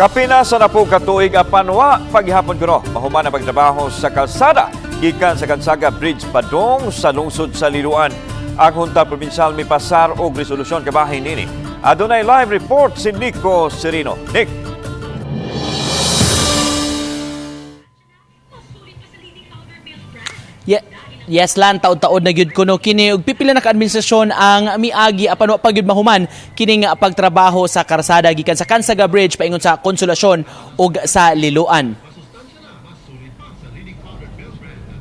Kapina sa napo katuig apan wa paghihapon kuno mahuman ang pagtrabaho sa kalsada gikan sa Kansaga Bridge padong sa lungsod sa Liloan. Ang Hunta Provincial mipasar og resolusyon kabahin nini. Adunay live report si Nico Serino. Nick. Yes lan, taod-taod na gyud kuno kini ug pipila na ka-administrasyon ang miagi apan wa pa gyud mahuman kini nga pagtrabaho sa karsada gikan sa Kansaga Bridge paingon sa Konsolasyon ug sa Liloan.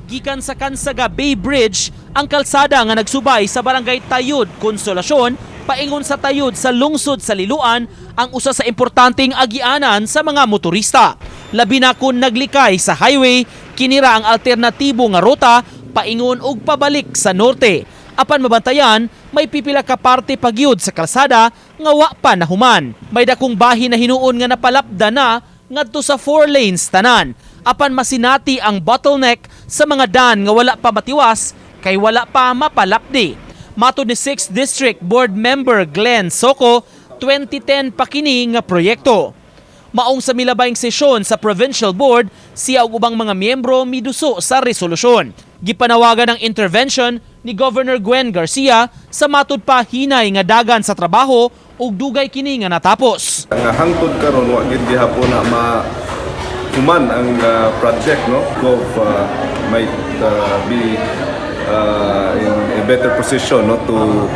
Gikan sa Kansaga Bay Bridge ang kalsada nga nagsubay sa barangay Tayud, Konsolasyon paingon sa Tayud sa lungsod sa Liloan ang usa sa importanteng agianan sa mga motorista. Labi na kung naglikay sa highway, kinira ang alternatibo nga ruta paingon og pabalik sa norte. Apan mabantayan, may pipila ka parte pagyud sa kalsada nga wa pa nahuman. May dakong bahin na hinuon nga napalapda na ngadto sa 4 lanes tanan. Apan masinati ang bottleneck sa mga dan nga wala pa matiwas kay wala pa mapalapdi. Matod ni 6th District Board Member Glenn Soco, 2010 pa kini nga proyekto. Maong sa milabayng sesyon sa Provincial Board, siya ug ubang mga miyembro miduso sa resolusyon. Gipanawagan ang intervention ni Governor Gwen Garcia sa matud pa hinay nga dagan sa trabaho ug dugay kini nga natapos. Ang hangtod karon wa gid gihapon na human ang project no might be in a better position no to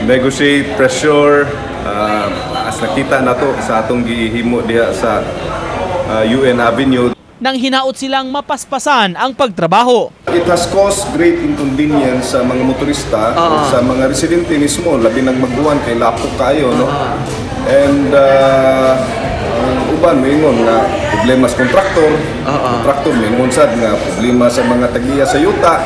negotiate pressure as nakita nato sa atong gihimo diha sa UN Avenue. Nang hinaot silang mapaspasan ang pagtrabaho. It has caused great inconvenience sa mga motorista, sa mga residente mismo, labi nang magbuwan kay lapok kayo, no? And ang uban mingon nga problema sa kontraktor, kontraktor mingon sad nga problema sa mga tagiya sa yuta.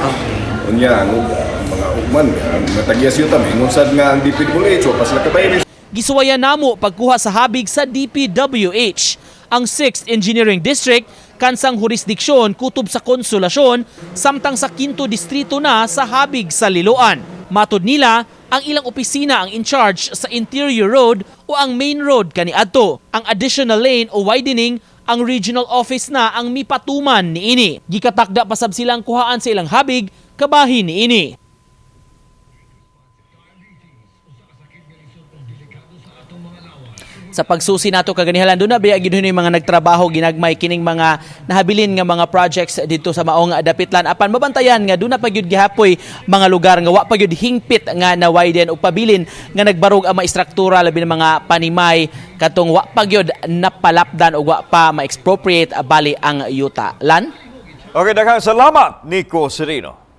Unya ang mga ugman ang mga tagiya sa yuta mingon sad nga ang DPWH wa pa sila kabayad. Gisuwayan namo pagkuha sa habig sa DPWH. Ang 6th Engineering District kansang jurisdiksyon kutob sa Konsolasyon samtang sa 5th distrito na sa habig sa Liloan. Matod nila, ang ilang opisina ang in charge sa interior road o ang main road kaniadto. Ang additional lane o widening ang regional office na ang mipatuman niini. Gikatakda pasab silang kuhaan sa ilang habig kabahin niini. Sa pagsusi nato kaganihalan doon na biya gid yung mga nagtrabaho ginagmay kining mga nahabilin nga mga projects dito sa maong dapitlan apan mabantayan nga doon na pagyud gihapoy mga lugar nga wa pagyud hingpit nga na widen ug pabilin nga nagbarog ang mga istruktura labi ng mga panimay katong wa pagyud napalapdan ug wa pa ma-expropriate bali ang yuta. Lan? Okay, daghang salamat Nico Serino.